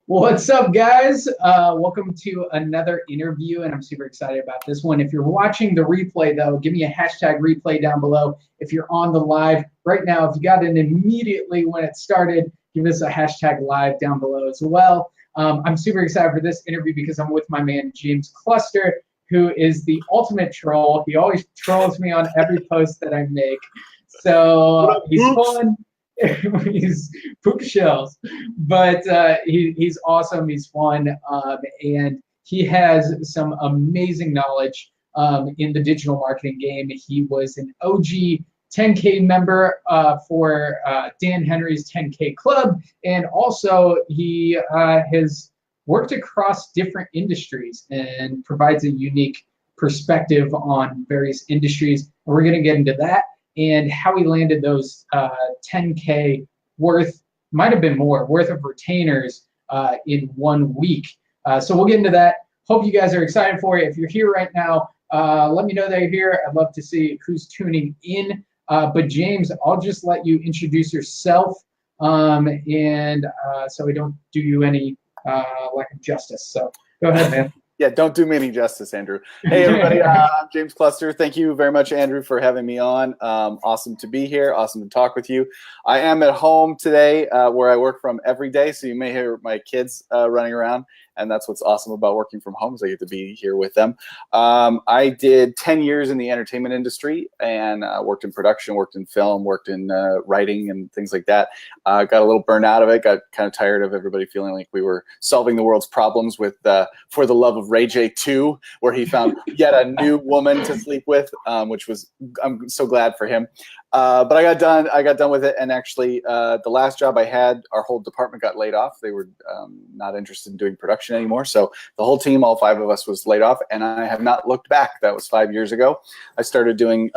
What's up, guys? Welcome to another interview, and I'm super excited about this one. If you're watching the replay, though, give me a hashtag replay down below. If you're on the live right now, if you got in immediately when it started, give us a hashtag live down below as well. I'm super excited for this interview because I'm with my man, James Cluster, who is the ultimate troll. He always trolls me on every post that I make. So he's fun. He's poop shells, but he's awesome. He's fun, and he has some amazing knowledge in the digital marketing game. He was an OG 10K member for Dan Henry's 10K Club, and also he has worked across different industries and provides a unique perspective on various industries. And we're going to get into that and how he landed those 10K worth, might have been more, worth of retainers in 1 week. So we'll get into that. Hope you guys are excited for it. If you're here right now, let me know that you're here. I'd love to see who's tuning in. But James, I'll just let you introduce yourself and so we don't do you any lack of justice. So go ahead, man. Yeah, don't do me any justice, Andrew. Hey, everybody, I'm James Cluster. Thank you very much, Andrew, for having me on. Awesome to be here. Awesome to talk with you. I am at home today where I work from every day, so you may hear my kids running around, and that's what's awesome about working from home is I get to be here with them. I did 10 years in the entertainment industry and worked in production, worked in film, worked in writing and things like that. Got a little burned out of it, got kind of tired of everybody feeling like we were solving the world's problems with For the Love of Ray J 2, where he found yet a new woman to sleep with, which was, I'm so glad for him. But I got done with it, and actually the last job I had, our whole department got laid off. They were not interested in doing production anymore, so the whole team, all 5 of us, was laid off, and I have not looked back. That was 5 years ago. I started doing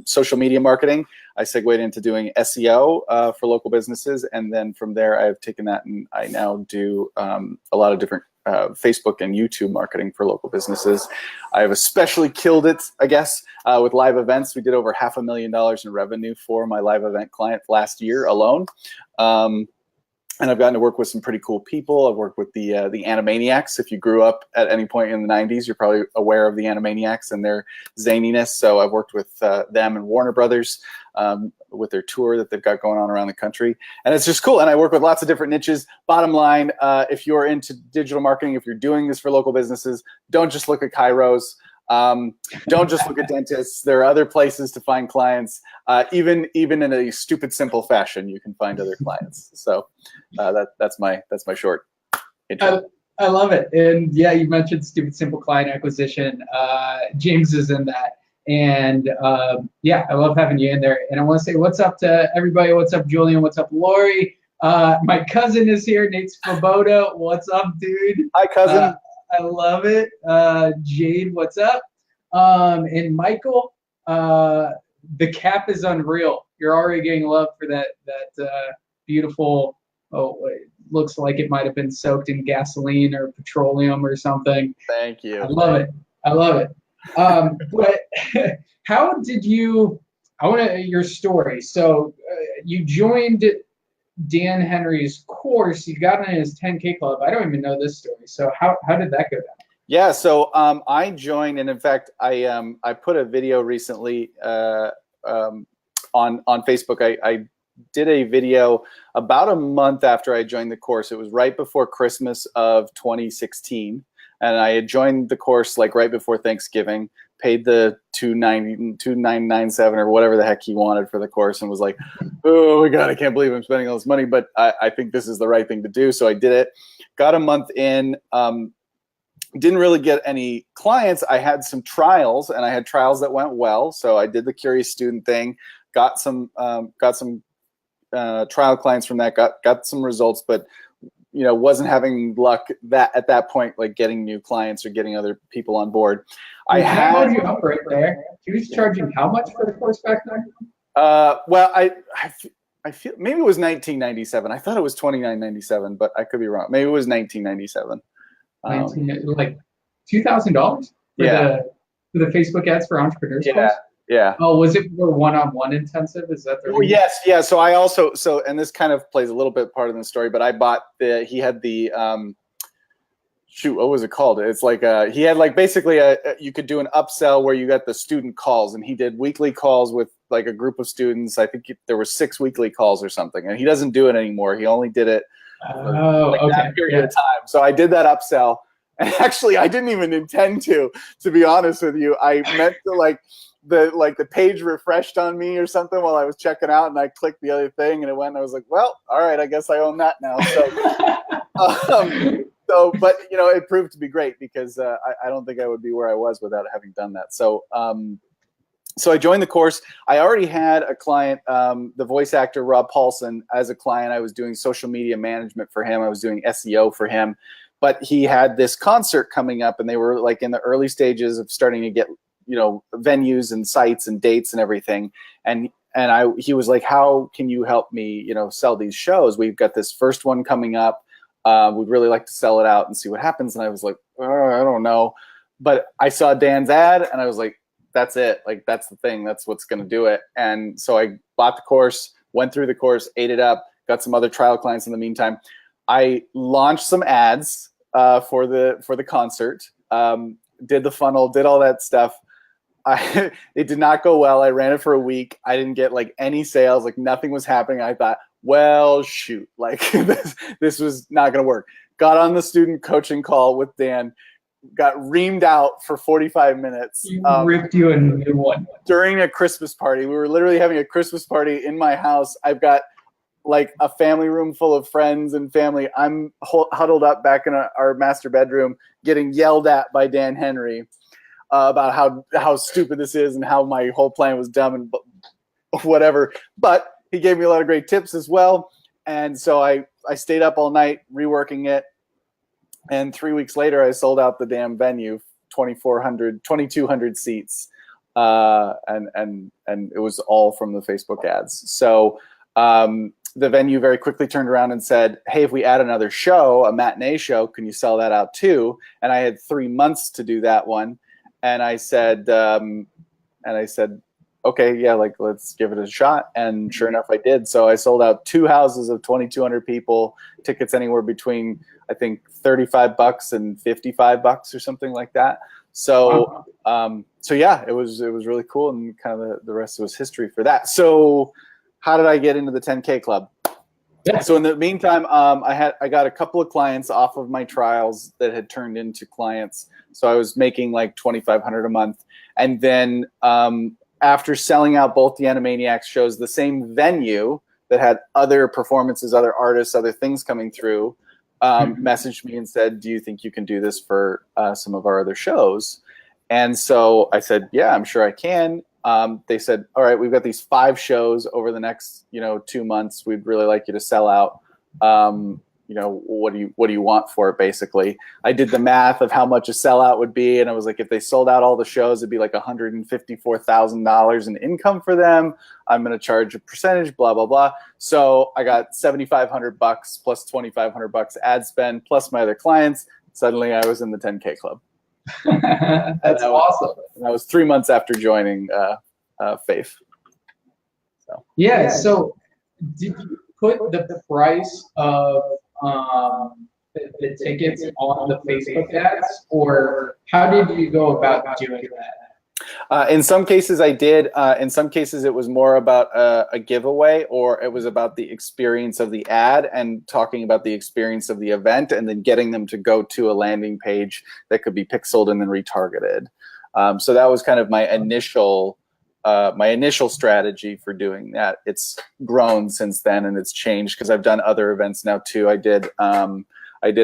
social media marketing. I segued into doing SEO for local businesses, and then from there I've taken that and I now do a lot of different Facebook and YouTube marketing for local businesses. I have especially killed it, I guess, with live events. We did over $500,000 in revenue for my live event client last year alone. And I've gotten to work with some pretty cool people. I've worked with the Animaniacs. If you grew up at any point in the 90s, you're probably aware of the Animaniacs and their zaniness. So I've worked with them and Warner Brothers with their tour that they've got going on around the country. And it's just cool. And I work with lots of different niches. Bottom line, if you're into digital marketing, if you're doing this for local businesses, don't just look at Kairos. Don't just look at dentists. There are other places to find clients. Even in a stupid simple fashion, you can find other clients. So that's my short intro. I love it. And yeah, you mentioned stupid simple client acquisition. James is in that. And yeah, I love having you in there. And I want to say what's up to everybody. What's up, Julian? What's up, Lori? My cousin is here, Nate Svoboda. What's up, dude? Hi, cousin. I love it. Jade, what's up? And Michael, the cap is unreal. You're already getting love for that beautiful, it looks like it might have been soaked in gasoline or petroleum or something. Thank you. I love it. I love it. But how did you, your story. So you joined Dan Henry's course, you got in his 10K club. I don't even know this story. So how did that go down? Yeah, so I joined, and in fact, I put a video recently on Facebook. I did a video about a month after I joined the course. It was right before Christmas of 2016, and I had joined the course like right before Thanksgiving. Paid the $2,997 or whatever the heck he wanted for the course, and was like, oh my God, I can't believe I'm spending all this money, but I think this is the right thing to do. So I did it. Got a month in. Didn't really get any clients. I had some trials, and I had trials that went well. So I did the curious student thing. Got some trial clients from that. Got some results, but wasn't having luck at that point, like getting new clients or getting other people on board. How did you up right there? He was charging how much for the course back then? Well, I feel maybe it was $19.97. I thought it was $29.97, but I could be wrong. Maybe it was $19.97. Like $2,000 for the Facebook ads for entrepreneurs. Yeah, Yeah. Oh, was it for one-on-one intensive? Is that the reason? Yes, yeah. So I also and this kind of plays a little bit part of the story, but I bought he had the shoot, what was it called? It's like he had like basically you could do an upsell where you got the student calls, and he did weekly calls with like a group of students. I think there were 6 weekly calls or something, and he doesn't do it anymore. He only did it that period of time. So I did that upsell, and actually I didn't even intend to be honest with you. I meant to the page refreshed on me or something while I was checking out, and I clicked the other thing, and it went. And I was like, well, all right, I guess I own that now. So, but it proved to be great because I don't think I would be where I was without having done that. So, so I joined the course. I already had a client, the voice actor Rob Paulson, as a client. I was doing social media management for him. I was doing SEO for him, but he had this concert coming up, and they were like in the early stages of starting to get venues and sites and dates and everything. And he was like, how can you help me, sell these shows? We've got this first one coming up. We'd really like to sell it out and see what happens. And I was like, oh, I don't know. But I saw Dan's ad, and I was like, that's it. Like, that's the thing. That's what's going to do it. And so I bought the course, went through the course, ate it up, got some other trial clients in the meantime. I launched some ads for the concert, did the funnel, did all that stuff. It did not go well. I ran it for a week. I didn't get like any sales, like nothing was happening. I thought, well, shoot, like this was not going to work. Got on the student coaching call with Dan, got reamed out for 45 minutes. He ripped you a new one. During a Christmas party. We were literally having a Christmas party in my house. I've got like a family room full of friends and family. I'm huddled up back in our master bedroom getting yelled at by Dan Henry about how stupid this is and how my whole plan was dumb and whatever. But he gave me a lot of great tips as well. And so I stayed up all night reworking it. And 3 weeks later, I sold out the damn venue, 2,200 seats. And it was all from the Facebook ads. So the venue very quickly turned around and said, hey, if we add another show, a matinee show, can you sell that out too? And I had 3 months to do that one. And I said, okay, yeah, like let's give it a shot. And sure enough, I did. So I sold out 2 houses of 2,200 people, tickets anywhere between, I think, $35 and $55 or something like that. So, so yeah, it was really cool, and kind of the rest was history for that. So, how did I get into the 10K Club? Yeah. So in the meantime, I got a couple of clients off of my trials that had turned into clients. So I was making like $2,500 a month, and then after selling out both the Animaniacs shows, the same venue that had other performances, other artists, other things coming through, messaged me and said, do you think you can do this for some of our other shows? And so I said, yeah, I'm sure I can. They said, all right, we've got these 5 shows over the next, 2 months. We'd really like you to sell out. What do you want for it, basically? I did the math of how much a sellout would be, and I was like, if they sold out all the shows, it'd be like $154,000 in income for them. I'm going to charge a percentage, blah, blah, blah. So I got $7,500 plus $2,500 ad spend plus my other clients. Suddenly I was in the 10K Club. That's awesome. And that was 3 months after joining Faith. So. Yeah, so did you put the price of the tickets on the Facebook ads, or how did you go about doing that? In some cases I did. In some cases it was more about a giveaway, or it was about the experience of the ad and talking about the experience of the event, and then getting them to go to a landing page that could be pixeled and then retargeted. So that was kind of my initial strategy for doing that. It's grown since then, and it's changed because I've done other events now too. I did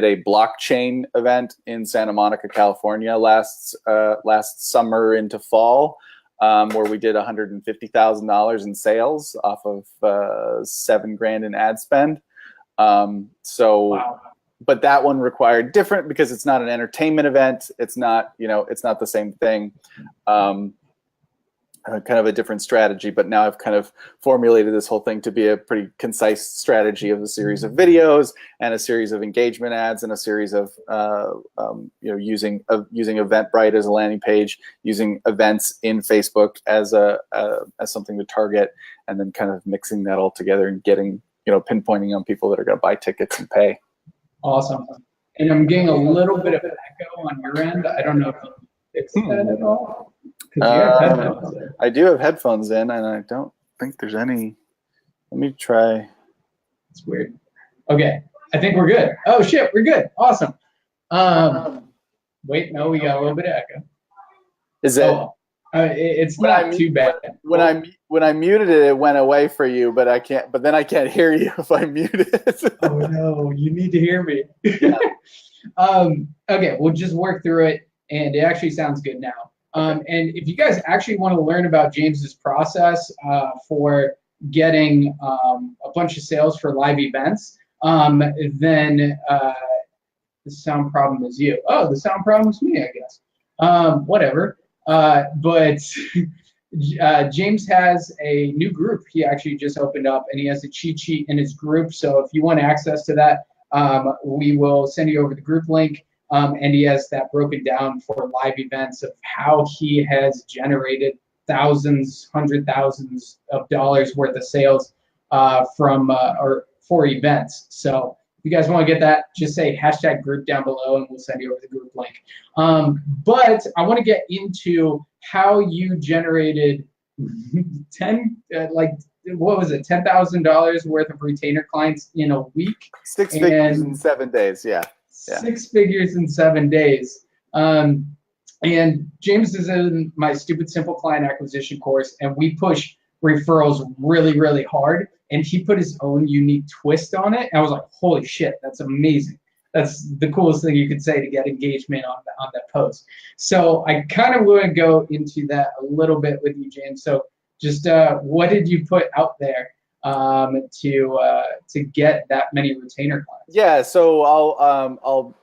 a blockchain event in Santa Monica, California last summer into fall, where we did $150,000 in sales off of $7,000 in ad spend. Wow. But that one required different because it's not an entertainment event. It's not, it's not the same thing. kind of a different strategy, but now I've kind of formulated this whole thing to be a pretty concise strategy of a series of videos and a series of engagement ads and a series of using Eventbrite as a landing page, using events in Facebook as something to target, and then kind of mixing that all together and getting pinpointing on people that are going to buy tickets and pay. Awesome. And I'm getting a little bit of echo on your end. I don't know if you fixed that at all. I do have headphones in, and I don't think there's any. Let me try. It's weird. Okay, I think we're good. Oh shit, we're good. Awesome. Wait, no, we got a little bit of echo. Is it? It's not too bad. When I muted it, it went away for you, but I can't. But then I can't hear you if I mute it. Oh no, you need to hear me. Yeah. Okay, we'll just work through it, and it actually sounds good now. And if you guys actually want to learn about James's process for getting a bunch of sales for live events, then the sound problem is you. Oh, the sound problem is me, I guess. Whatever. But James has a new group he actually just opened up, and he has a cheat sheet in his group. So if you want access to that, we will send you over the group link. And he has that broken down for live events of how he has generated thousands, hundred thousands of dollars worth of sales or for events. So if you guys want to get that, just say #group down below and we'll send you over the group link. But I want to get into how you generated $10,000 worth of retainer clients in a week. 6 figures in 7 days, yeah. 6 figures in 7 days. And James is in my Stupid Simple Client Acquisition course, and we push referrals really, really hard. And he put his own unique twist on it. And I was like, holy shit, that's amazing. That's the coolest thing you could say to get engagement on that post. So I kind of want to go into that a little bit with you, James. So just what did you put out there to get that many retainer clients? Yeah, so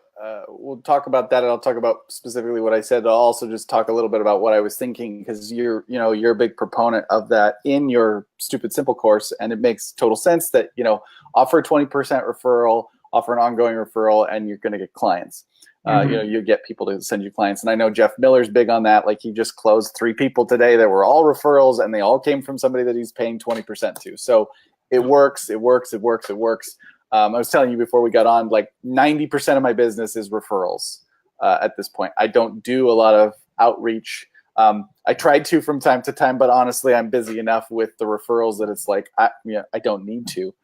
we'll talk about that, and I'll talk about specifically what I said. I'll also just talk a little bit about what I was thinking, because you're a big proponent of that in your Stupid Simple course, and it makes total sense that offer a 20% referral, offer an ongoing referral, and you're going to get clients. You get people to send you clients, and I know Jeff Miller's big on that. Like, he just closed 3 people today that were all referrals, and they all came from somebody that he's paying 20% to. So it works. It works. It works. It works. I was telling you before we got on, like 90% of my business is referrals at this point. I don't do a lot of outreach. I tried to from time to time, but honestly, I'm busy enough with the referrals that it's like I don't need to.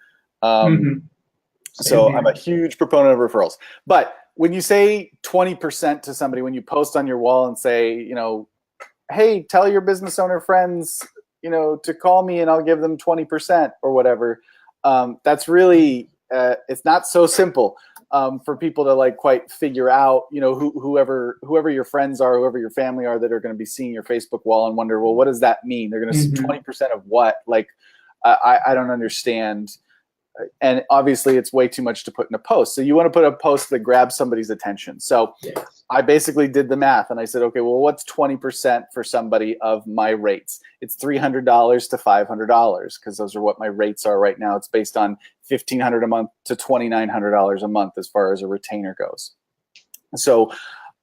So I'm a huge proponent of referrals. But when you say 20% to somebody, when you post on your wall and say, hey, tell your business owner friends, to call me and I'll give them 20% or whatever, that's really, it's not so simple for people to quite figure out, whoever your friends are, whoever your family are that are going to be seeing your Facebook wall and wonder, well, what does that mean? They're going to see 20% of what? I don't understand. And obviously it's way too much to put in a post. So you want to put a post that grabs somebody's attention. So yes. I basically did the math and I said, okay, well, what's 20% for somebody of my rates? It's $300 to $500, because those are what my rates are right now. It's based on $1,500 a month to $2,900 a month as far as a retainer goes. So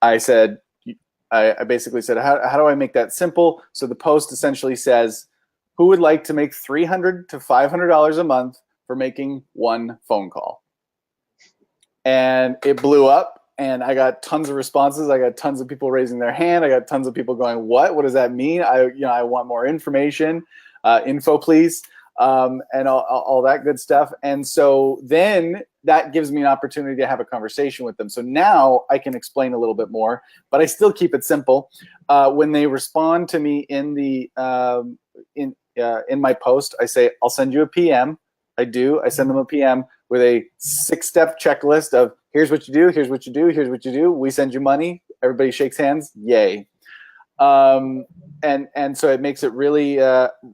I said, I basically said, how do I make that simple? So the post essentially says, who would like to make $300 to $500 a month for making one phone call? And it blew up, and I got tons of responses. I got tons of people raising their hand. I got tons of people going, what does that mean? I want more information, info please, and all that good stuff. And so then that gives me an opportunity to have a conversation with them. So now I can explain a little bit more, but I still keep it simple. When they respond to me in the in my post, I say, I'll send you a PM. I send them a PM with a 6-step checklist of here's what you do, here's what you do, here's what you do. We send you money. Everybody shakes hands. Yay. And so it makes it really,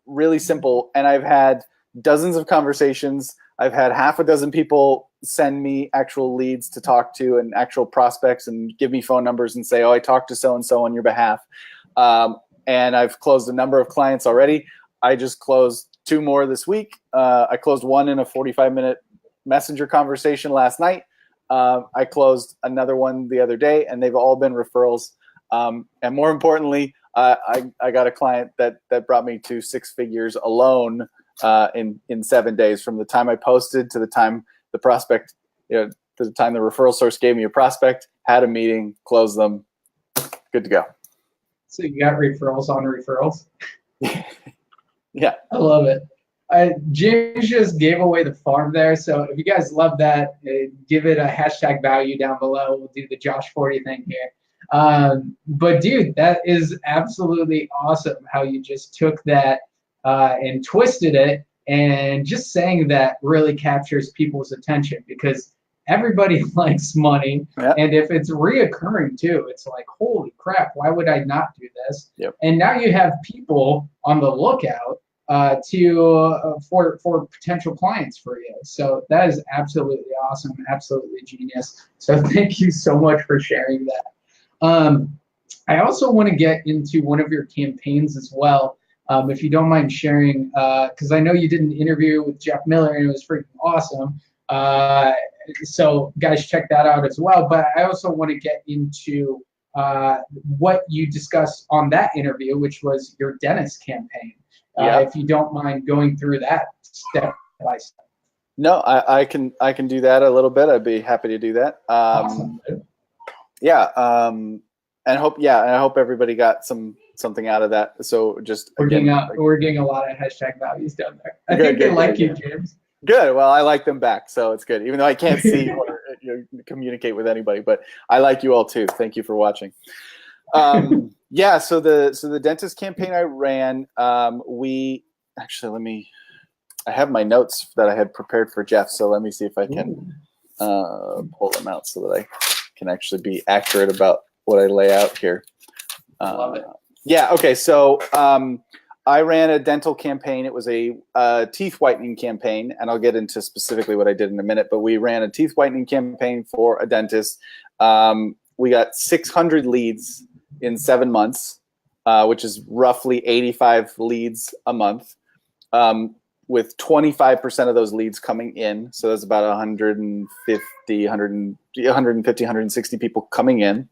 really simple. And I've had dozens of conversations. I've had half a dozen people send me actual leads to talk to and actual prospects and give me phone numbers and say, oh, I talked to so-and-so on your behalf. and I've closed a number of clients already. I just closed 2 more this week. I closed one in a 45-minute messenger conversation last night. I closed another one the other day, and they've all been referrals. And more importantly, I got a client that brought me to 6 figures alone in 7 days, from the time I posted to the time the prospect, to the time the referral source gave me a prospect, had a meeting, closed them, good to go. So you got referrals on referrals. Yeah, I love it. James just gave away the farm there. So if you guys love that, give it a hashtag value down below. We'll do the Josh 40 thing here. But dude, that is absolutely awesome how you just took that and twisted it, and just saying that really captures people's attention, because everybody likes money. Yep. And if it's reoccurring too, it's like, holy crap, why would I not do this? Yep. And now you have people on the lookout for potential clients for you. So that is absolutely awesome, absolutely genius. So thank you so much for sharing that. I also want to get into one of your campaigns as well, if you don't mind sharing, because I know you did an interview with Jeff Miller and it was freaking awesome. So guys, check that out as well. But I also want to get into what you discussed on that interview, which was your dentist campaign. If you don't mind going through that step by step. No, I can do that a little bit. I'd be happy to do that. Awesome. Yeah, and I hope everybody got something out of that. So just we're getting a lot of hashtag values down there. I think they like you, James. Good. Well, I like them back, so it's good. Even though I can't see or communicate with anybody, but I like you all too. Thank you for watching. Yeah. So the dentist campaign I ran, I have my notes that I had prepared for Jeff. So let me see if I can pull them out so that I can actually be accurate about what I lay out here. Love it. Yeah. Okay. So I ran a dental campaign. It was a teeth whitening campaign, and I'll get into specifically what I did in a minute. But we ran a teeth whitening campaign for a dentist. We got 600 leads in 7 months, which is roughly 85 leads a month, with 25% of those leads coming in. So that's about 150, 160 people coming in.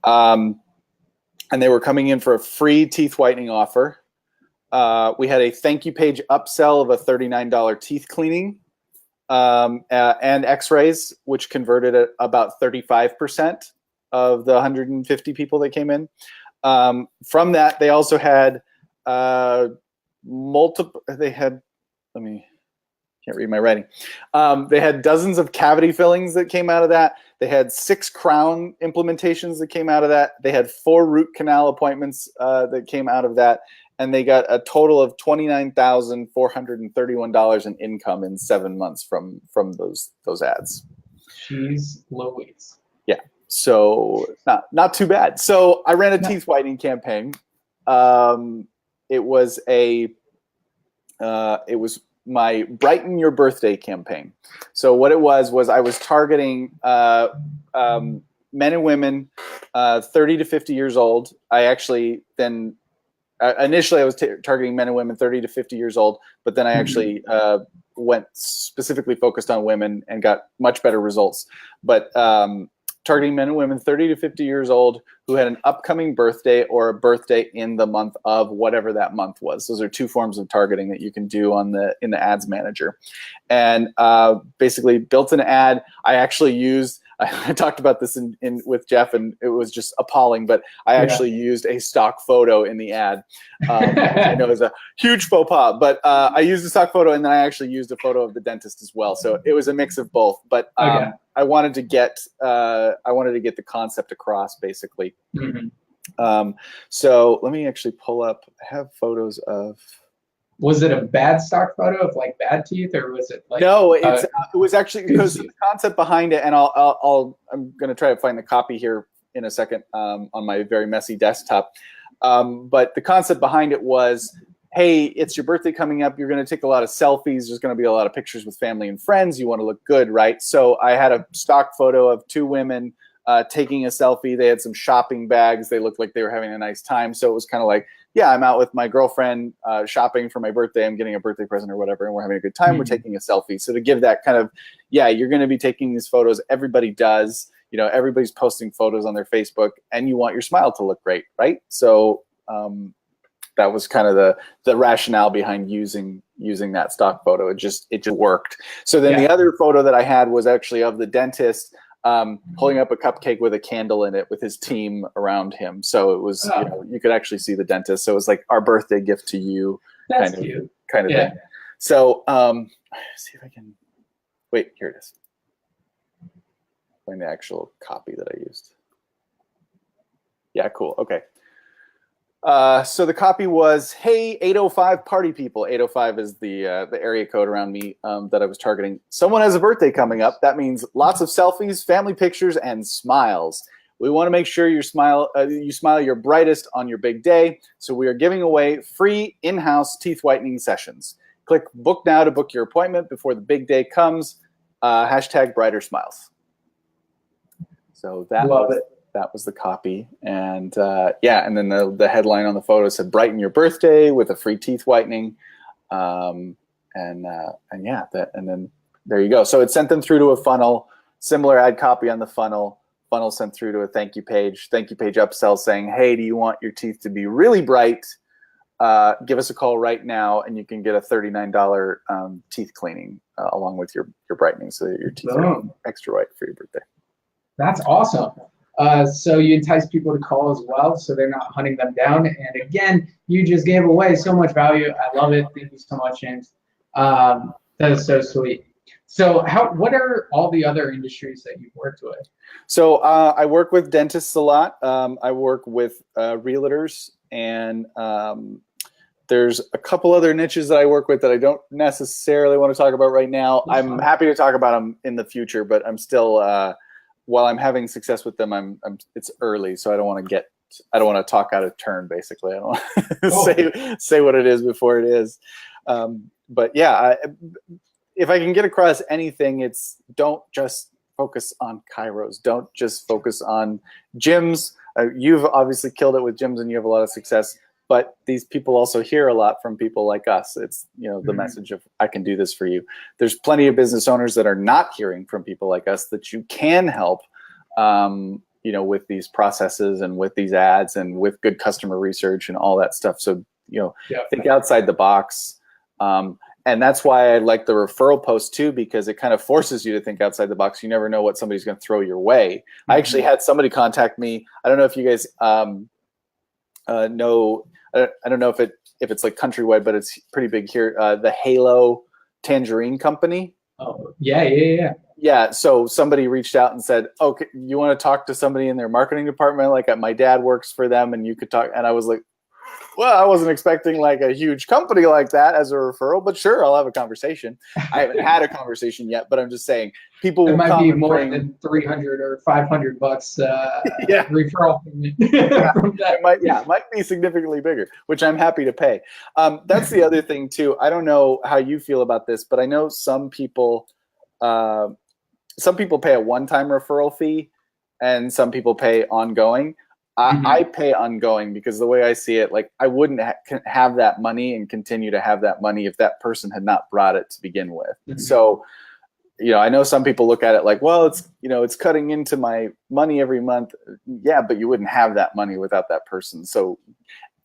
And they were coming in for a free teeth whitening offer. We had a thank you page upsell of a $39 teeth cleaning and x-rays, which converted at about 35% of the 150 people that came in. From that, they also had can't read my writing. They had dozens of cavity fillings that came out of that. They had 6 crown implementations that came out of that. They had 4 root canal appointments that came out of that. And they got a total of $29,431 in income in 7 months from those ads. Jeez Louise. Yeah. So not too bad. So I ran a teeth whitening campaign. It was my Brighten Your Birthday campaign. So what it was I was targeting men and women 30 to 50 years old. I actually then initially I was targeting men and women 30 to 50 years old, but then I actually went specifically focused on women and got much better results. But targeting men and women 30 to 50 years old who had an upcoming birthday or a birthday in the month of whatever that month was. Those are 2 forms of targeting that you can do in the ads manager. And basically built an ad. I actually used, I talked about this with Jeff, and it was just appalling, but I actually used a stock photo in the ad. I know it was a huge faux pas, but I used a stock photo, and then I actually used a photo of the dentist as well. So it was a mix of both, but I wanted to get the concept across, basically. Mm-hmm. So let me actually pull up. I have photos of. Was it a bad stock photo of like bad teeth, or was it like? No, it was actually because the concept behind it, and I'm going to try to find the copy here in a second on my very messy desktop. But the concept behind it was, hey, it's your birthday coming up. You're going to take a lot of selfies. There's going to be a lot of pictures with family and friends. You want to look good, right? So I had a stock photo of 2 women taking a selfie. They had some shopping bags. They looked like they were having a nice time. So it was kind of like yeah, I'm out with my girlfriend shopping for my birthday. I'm getting a birthday present or whatever, and we're having a good time. We're taking a selfie. So to give that kind of, yeah, you're going to be taking these photos. Everybody does. You know, everybody's posting photos on their Facebook, and you want your smile to look great, right? So that was kind of the rationale behind using that stock photo. It just worked. So then the other photo that I had was actually of the dentist holding up a cupcake with a candle in it with his team around him. So it was, you know, you could actually see the dentist. So it was like our birthday gift to you. That's kind cute. Of thing. So see if I can, wait, here it is. Find the actual copy that I used. Yeah, cool. Okay. So the copy was, hey, 805 party people. 805 is the area code around me that I was targeting. Someone has a birthday coming up. That means lots of selfies, family pictures, and smiles. We want to make sure you smile your brightest on your big day. So we are giving away free in-house teeth whitening sessions. Click book now to book your appointment before the big day comes. Hashtag brighter smiles. So that was the copy, and yeah, and then the headline on the photo said "Brighten your birthday with a free teeth whitening," and yeah, and then there you go. So it sent them through to a funnel, similar ad copy on the funnel. Funnel sent through to a thank you page upsell saying, "Hey, do you want your teeth to be really bright? Give us a call right now, and you can get a $39 teeth cleaning along with your brightening, so that your teeth are extra white for your birthday." That's awesome. So you entice people to call as well, so they're not hunting them down. And again, you just gave away so much value. I love it. Thank you so much, James. That is so sweet. So what are all the other industries that you've worked with? So I work with dentists a lot. I work with realtors, and there's a couple other niches that I work with that I don't necessarily want to talk about right now. I'm happy to talk about them in the future, but I'm still while I'm having success with them, it's early, so I don't want to talk out of turn. Basically, I don't want to say what it is before it is. But yeah, if I can get across anything, it's don't just focus on chiros. Don't just focus on gyms. You've obviously killed it with gyms, and you have a lot of success. But these people also hear a lot from people like us. It's, you know, the message of, I can do this for you. There's plenty of business owners that are not hearing from people like us that you can help, you know, with these processes and with these ads and with good customer research and all that stuff. So, you know, think outside the box. And that's why I like the referral post too, because it kind of forces you to think outside the box. You never know what somebody's going to throw your way. I actually had somebody contact me. I don't know if you guys know. I don't know if it's like countrywide, but it's pretty big here. The Halo Tangerine Company. Oh, yeah. Yeah. So somebody reached out and said, "Okay, you want to talk to somebody in their marketing department? Like my dad works for them, and you could talk." And I was like, "Well, I wasn't expecting like a huge company like that as a referral, but sure, I'll have a conversation." I haven't had a conversation yet, but I'm just saying people will might be more than $300 or $500 referral from that. It might be significantly bigger, which I'm happy to pay. That's the other thing too. I don't know how you feel about this, but I know some people pay a one-time referral fee, and some people pay ongoing. I pay ongoing because the way I see it, like I wouldn't have that money and continue to have that money if that person had not brought it to begin with. So, you know, I know some people look at it like, well, it's, you know, it's cutting into my money every month. Yeah, but you wouldn't have that money without that person. So,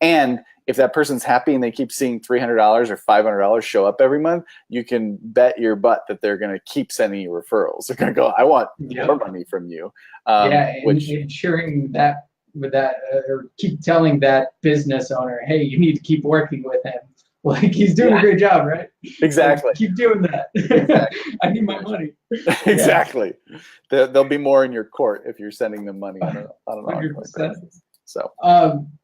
and if that person's happy and they keep seeing $300 or $500 show up every month, you can bet your butt that they're going to keep sending you referrals. They're going to go, I want more money from you. Ensuring that with that, or keep telling that business owner, hey, you need to keep working with him. Like he's doing a great job, right? Exactly. Like, keep doing that. Exactly. I need my money. Exactly. There'll be more in your court if you're sending them money. I don't know. 100%. So.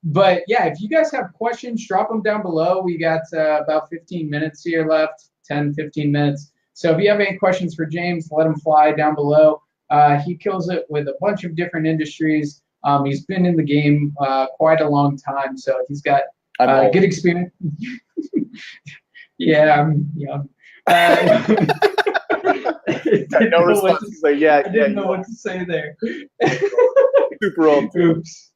But yeah, if you guys have questions, drop them down below. We got about 15 minutes here left, 10, 15 minutes. So if you have any questions for James, let them fly down below. He kills it with a bunch of different industries. He's been in the game quite a long time, so he's got good experience. Yeah, I'm young. I no response. Like, I didn't know what to say there. Super old. Oops.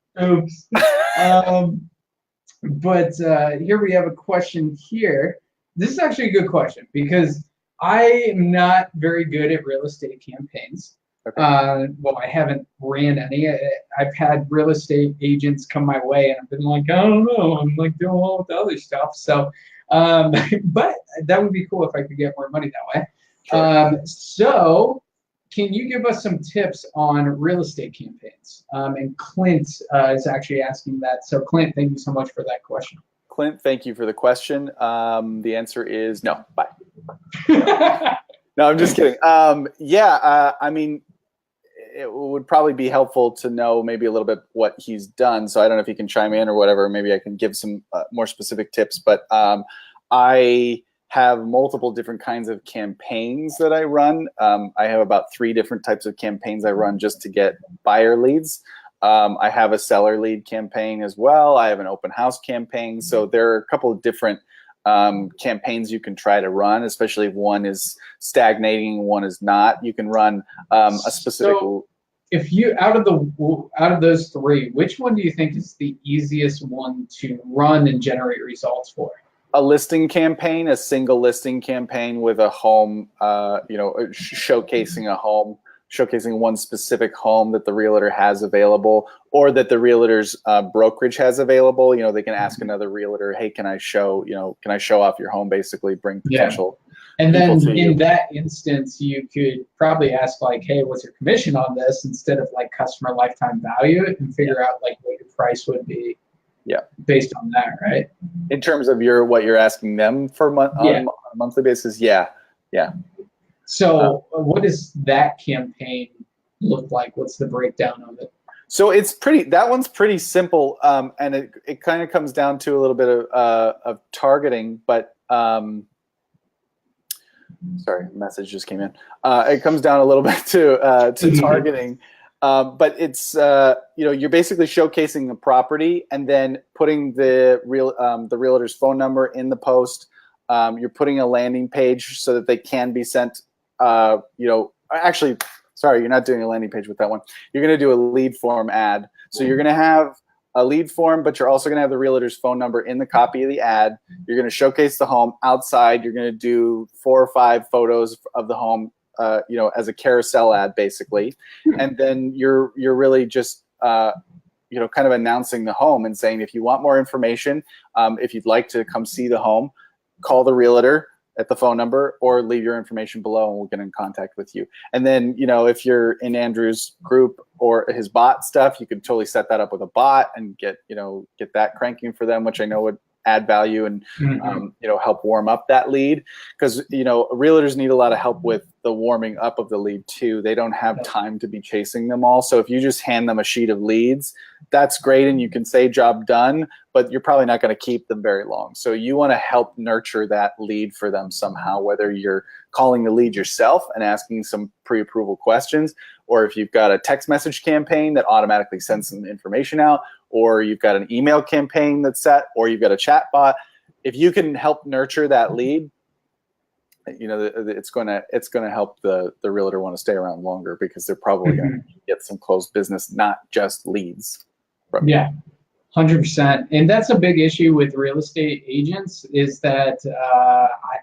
But here we have a question here. This is actually a good question because I am not very good at real estate campaigns. Okay. Well, I haven't ran any. I've had real estate agents come my way, and I've been like, I don't know. I'm like doing all the other stuff. So, but that would be cool if I could get more money that way. Sure. So, can you give us some tips on real estate campaigns? And Clint is actually asking that. So, Clint, thank you so much for that question. Clint, thank you for the question. The answer is no. Bye. No, I'm just kidding. I mean, it would probably be helpful to know maybe a little bit what he's done. So I don't know if he can chime in or whatever. Maybe I can give some more specific tips. But I have multiple different kinds of campaigns that I run. I have about 3 different types of campaigns I run just to get buyer leads. I have a seller lead campaign as well. I have an open house campaign. So there are a couple of different campaigns you can try to run, especially if one is stagnating, one is not. You can run a specific. So if you out of those 3, which one do you think is the easiest one to run and generate results for? A listing campaign, a single listing campaign with a home, showcasing a home, showcasing one specific home that the realtor has available, or that the realtor's brokerage has available. You know, they can ask another realtor, "Hey, can I show off your home?" Basically, bring potential. And then in that instance, you could probably ask like, "Hey, what's your commission on this?" instead of like customer lifetime value, and figure out like what your price would be. Yeah. Based on that, right? In terms of what you're asking them for on a monthly basis, yeah. So what does that campaign look like? What's the breakdown of it? So that one's pretty simple, and it kind of comes down to a little bit of targeting, but sorry, a message just came in. It comes down a little bit to targeting, but it's you're basically showcasing the property and then putting the realtor's phone number in the post. You're putting a landing page so that they can be sent. Actually, sorry, you're not doing a landing page with that one. You're going to do a lead form ad. So you're going to have a lead form, but you're also going to have the realtor's phone number in the copy of the ad. You're going to showcase the home outside. You're going to do 4 or 5 photos of the home, as a carousel ad, basically. And then you're really just, kind of announcing the home and saying, if you want more information, if you'd like to come see the home, call the realtor at the phone number or leave your information below and we'll get in contact with you. And then, if you're in Andrew's group or his bot stuff, you can totally set that up with a bot and get that cranking for them, which I know would add value and, help warm up that lead. Because, realtors need a lot of help with the warming up of the lead too. They don't have time to be chasing them all. So if you just hand them a sheet of leads, that's great. And you can say job done, but you're probably not going to keep them very long. So you want to help nurture that lead for them somehow, whether you're calling the lead yourself and asking some pre-approval questions, or if you've got a text message campaign that automatically sends some information out, or you've got an email campaign that's set, or you've got a chat bot. If you can help nurture that lead, it's going to help the realtor want to stay around longer because they're probably going to get some closed business, not just leads. Yeah, 100%. And that's a big issue with real estate agents is that,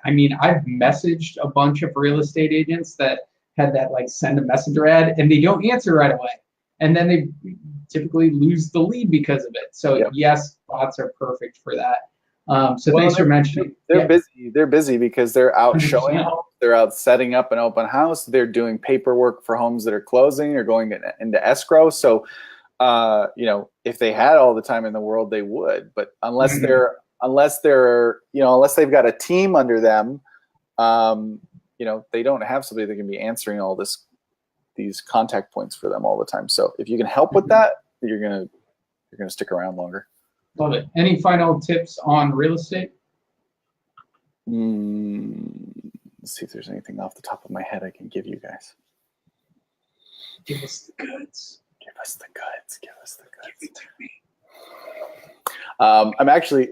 I've messaged a bunch of real estate agents that had that like send a messenger ad and they don't answer right away. And then they typically lose the lead because of it. So yes, bots are perfect for that. Thanks for mentioning. They're busy. They're busy because they're out 100%. showing homes. They're out setting up an open house. They're doing paperwork for homes that are closing. They're going into escrow. So, if they had all the time in the world, they would. But unless they've got a team under them, they don't have somebody that can be answering all these contact points for them all the time. So if you can help with that, you're gonna stick around longer. Love it. Any final tips on real estate? Let's see if there's anything off the top of my head I can give you guys. Give us the goods. Give us the goods. Give us the goods. Give it to me. I'm actually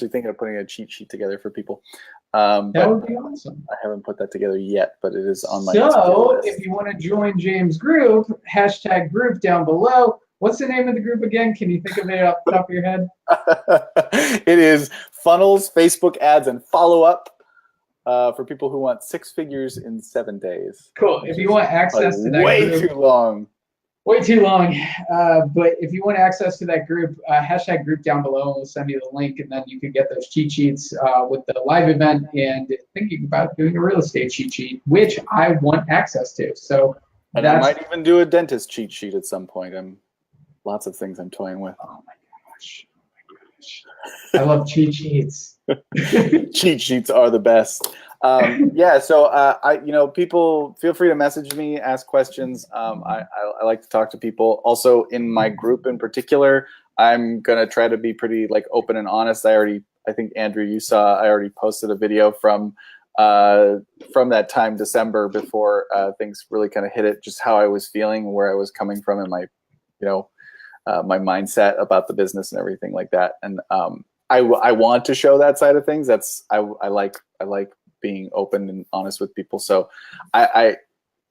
thinking of putting a cheat sheet together for people. That would be awesome. I haven't put that together yet, but it is on my list. If you want to join James' group, #group down below. What's the name of the group again? Can you think of it off the top of your head? It is Funnels, Facebook Ads, and Follow Up for people who want 6 figures in 7 days. Cool. If you want access to that way group, too long. way too long. But if you want access to that group, hashtag group down below, and we'll send you the link, and then you can get those cheat sheets with the live event and thinking about doing a real estate cheat sheet, which I want access to. So and I might even do a dentist cheat sheet at some point. Lots of things I'm toying with. Oh my gosh. Oh my gosh. I love cheat sheets. Cheat sheets are the best. Yeah, so people feel free to message me, ask questions. I like to talk to people. Also, in my group in particular, I'm gonna try to be pretty open and honest. I think Andrew, you saw, I already posted a video from that time, December, before things really kind of hit it, just how I was feeling, where I was coming from, and my my mindset about the business and everything like that. And I want to show that side of things. I like being open and honest with people. So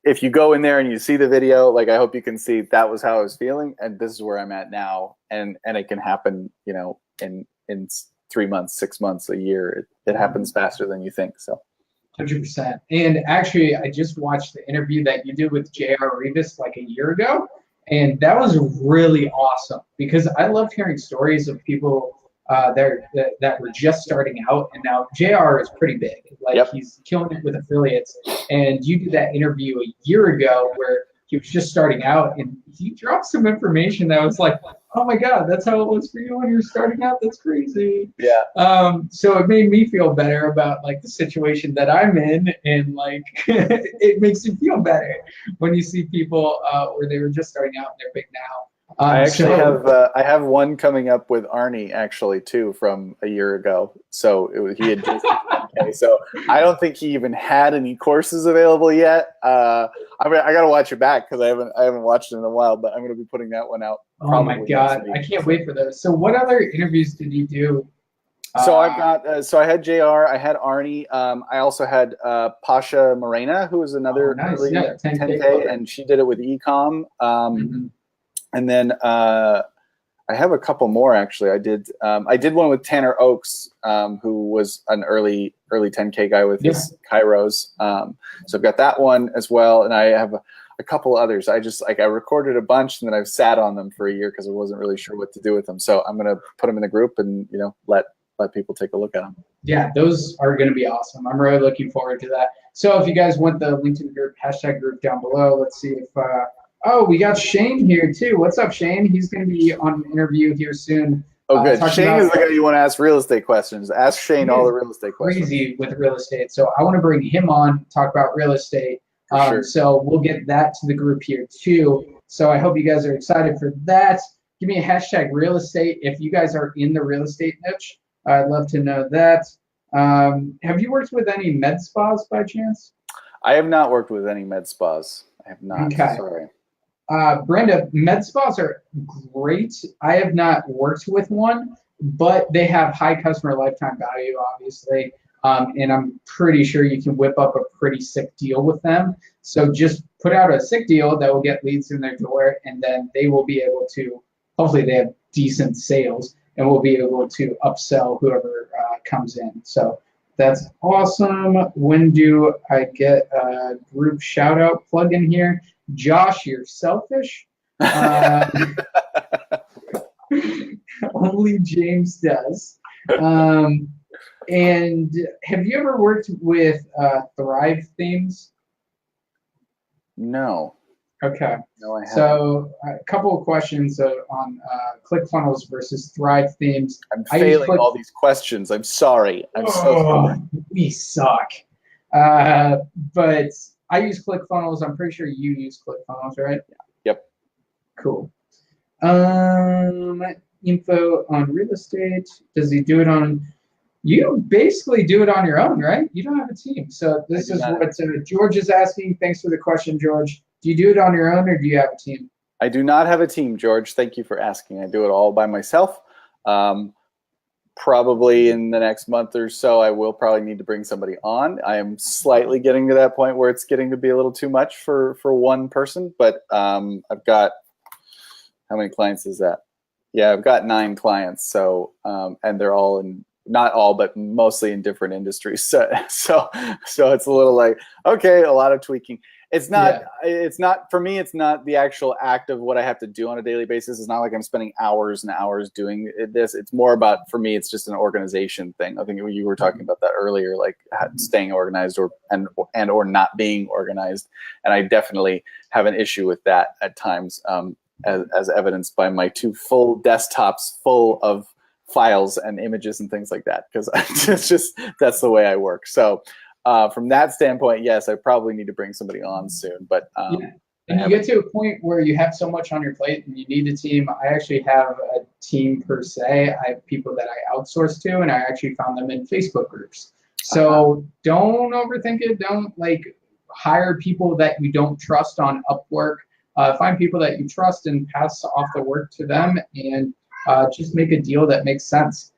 if you go in there and you see the video, I hope you can see that was how I was feeling, and this is where I'm at now. And it can happen, in 3 months, 6 months, a year. It happens faster than you think. So 100%. And actually, I just watched the interview that you did with J.R. Revis a year ago, and that was really awesome because I love hearing stories of people that were just starting out, and now JR is pretty big. Yep. He's killing it with affiliates. And you did that interview a year ago where he was just starting out, and he dropped some information that was oh my God, that's how it was for you when you're starting out. That's crazy. Yeah. So it made me feel better about the situation that I'm in, and it makes you feel better when you see people where they were just starting out and they're big now. I actually have one coming up with Arnie actually too from a year ago. So he had just okay. So I don't think he even had any courses available yet. I got to watch it back because I haven't watched it in a while. But I'm going to be putting that one out. Oh my God, I can't wait for those. So what other interviews did you do? So I've got so I had JR, I had Arnie, I also had Pasha Morena, who was another early 10K, and she did it with Ecom. And then I have a couple more actually. I did one with Tanner Oaks, who was an early 10K guy with his Kairos. So I've got that one as well, and I have a couple others. I just I recorded a bunch, and then I've sat on them for a year because I wasn't really sure what to do with them. So I'm gonna put them in the group and let people take a look at them. Yeah, those are going to be awesome. I'm really looking forward to that. So if you guys want the link to the group, hashtag group down below. Let's see if oh, we got Shane here too. What's up, Shane? He's going to be on an interview here soon. Oh, good. Shane is the guy you want to ask real estate questions. Ask Shane all the real estate questions. Crazy with real estate. So I want to bring him on, talk about real estate. Sure. So we'll get that to the group here too. So I hope you guys are excited for that. Give me a hashtag real estate if you guys are in the real estate niche. I'd love to know that. Have you worked with any med spas by chance? I have not worked with any med spas. I have not. Okay. Sorry. Brenda, med spas are great. I have not worked with one, but they have high customer lifetime value, obviously. And I'm pretty sure you can whip up a pretty sick deal with them. So just put out a sick deal that will get leads in their door, and then they will be able to, hopefully they have decent sales, and we'll be able to upsell whoever comes in. So that's awesome. When do I get a group shout out plug in here? Josh, you're selfish. Only James does. And have you ever worked with Thrive Themes? No. Okay. No, I haven't. So a couple of questions on ClickFunnels versus Thrive Themes. I'm failing all these questions. I'm sorry. I'm so sorry. We suck. But I use ClickFunnels. I'm pretty sure you use ClickFunnels, right? Yep. Cool. Info on real estate. Does he do it on? You basically do it on your own, right? You don't have a team. So this is what George is asking. Thanks for the question, George. Do you do it on your own, or do you have a team? I do not have a team, George. Thank you for asking. I do it all by myself. Probably in the next month or so, I will probably need to bring somebody on. I am slightly getting to that point where it's getting to be a little too much for one person, but I've got How many clients is that? Yeah, I've got 9 clients. So, and they're all in, not all, but mostly in different industries. So it's a little like, okay, a lot of tweaking. It's not, it's not, for me, it's not the actual act of what I have to do on a daily basis. It's not like I'm spending hours and hours doing this. It's more about, for me, it's just an organization thing. I think you were talking about that earlier, like staying organized or not being organized. And I definitely have an issue with that at times, as evidenced by my 2 full desktops full of files and images and things like that, because it's just, that's the way I work. So from that standpoint, yes, I probably need to bring somebody on soon. But yeah. And you get to a point where you have so much on your plate and you need a team. I actually have a team per se. I have people that I outsource to, and I actually found them in Facebook groups. So don't overthink it. Don't hire people that you don't trust on Upwork. Find people that you trust and pass off the work to them, and just make a deal that makes sense.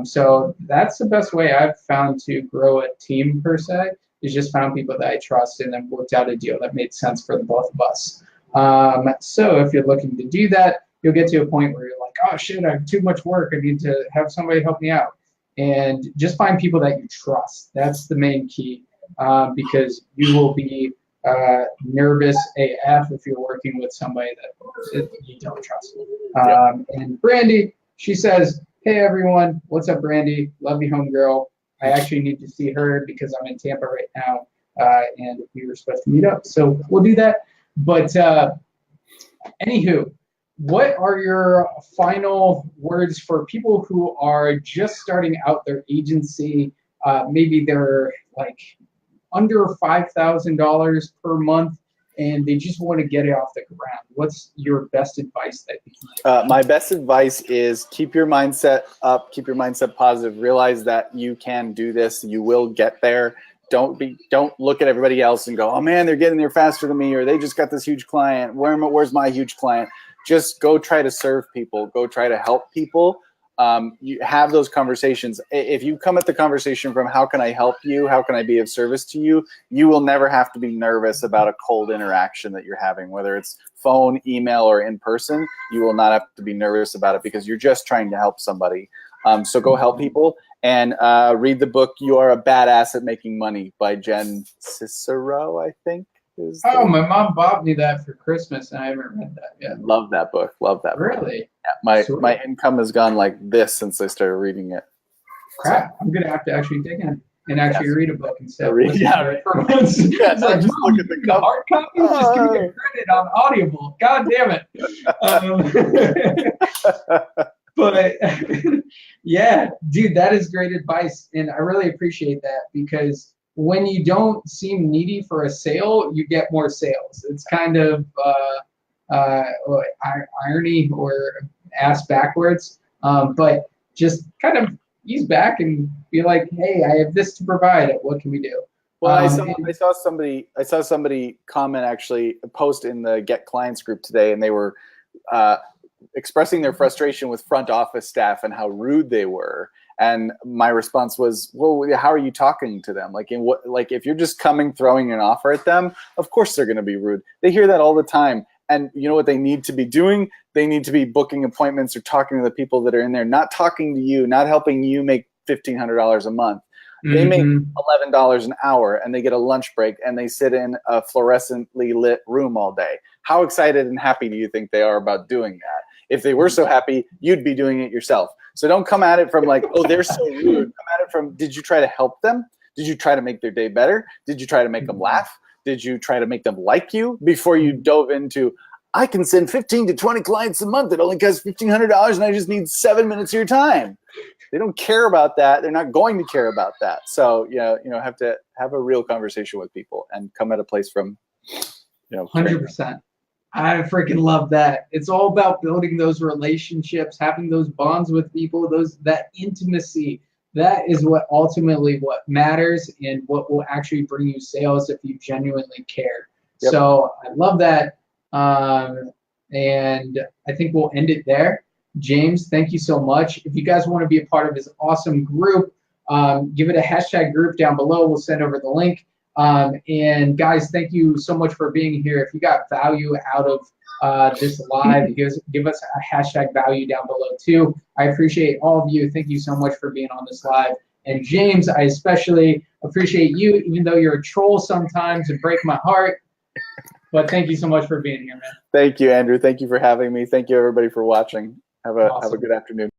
So that's the best way I've found to grow a team per se, is just found people that I trust and then worked out a deal that made sense for the both of us. So if you're looking to do that, you'll get to a point where you're like, oh shit, I have too much work. I need to have somebody help me out. And just find people that you trust. That's the main key, because you will be nervous AF if you're working with somebody that you don't trust. And Brandy, she says, hey everyone, what's up, Brandy? Love you, homegirl. I actually need to see her because I'm in Tampa right now, and we were supposed to meet up, so we'll do that. But anywho, what are your final words for people who are just starting out their agency? Maybe they're like under $5,000 per month, and they just want to get it off the ground. What's your best advice that you can give? My best advice is keep your mindset up, keep your mindset positive. Realize that you can do this. You will get there. Don't look at everybody else and go, oh man, they're getting there faster than me, or they just got this huge client. Where's my huge client? Just go try to serve people. Go try to help people. You have those conversations. If you come at the conversation from how can I help you, how can I be of service to you, you will never have to be nervous about a cold interaction that you're having, whether it's phone, email, or in person. You will not have to be nervous about it because you're just trying to help somebody. So go help people, and read the book You Are a Badass at Making Money by Jen Sincero, I think. Oh, my mom bought me that for Christmas, and I haven't read that yet. Love that book. Love that book. Really? Yeah, my income has gone like this since I started reading it. Crap! I'm gonna have to actually dig in and actually read a book instead. For once. Yeah, it's like, just look at the hard copy. Just give me a credit on Audible. God damn it! But yeah, dude, that is great advice, and I really appreciate that, because when you don't seem needy for a sale, you get more sales. It's kind of irony or ass backwards, but just kind of ease back and be like, hey, I have this to provide. What can we do? Well, I saw somebody comment, actually, a post in the Get Clients group today, and they were expressing their frustration with front office staff and how rude they were. And my response was, well, how are you talking to them? Like, if you're just throwing an offer at them, of course they're going to be rude. They hear that all the time. And you know what they need to be doing? They need to be booking appointments or talking to the people that are in there, not talking to you, not helping you make $1,500 a month. They make $11 an hour, and they get a lunch break, and they sit in a fluorescently lit room all day. How excited and happy do you think they are about doing that? If they were so happy, you'd be doing it yourself. So don't come at it from like, oh, they're so rude. Come at it from, did you try to help them? Did you try to make their day better? Did you try to make them laugh? Did you try to make them like you? Before you dove into, I can send 15 to 20 clients a month. It only costs $1,500, and I just need 7 minutes of your time. They don't care about that. They're not going to care about that. So have to have a real conversation with people and come at a place from 100%. I freaking love that. It's all about building those relationships, having those bonds with people, that intimacy. That is what matters, and what will actually bring you sales if you genuinely care. Yep. So I love that. And I think we'll end it there. James, thank you so much. If you guys want to be a part of this awesome group, give it a hashtag group down below. We'll send over the link. And guys, thank you so much for being here. If you got value out of this live, give us a hashtag value down below too. I appreciate all of you. Thank you so much for being on this live. And James, I especially appreciate you, even though you're a troll sometimes and break my heart. But thank you so much for being here, man. Thank you, Andrew. Thank you for having me. Thank you, everybody, for watching. Have a good afternoon.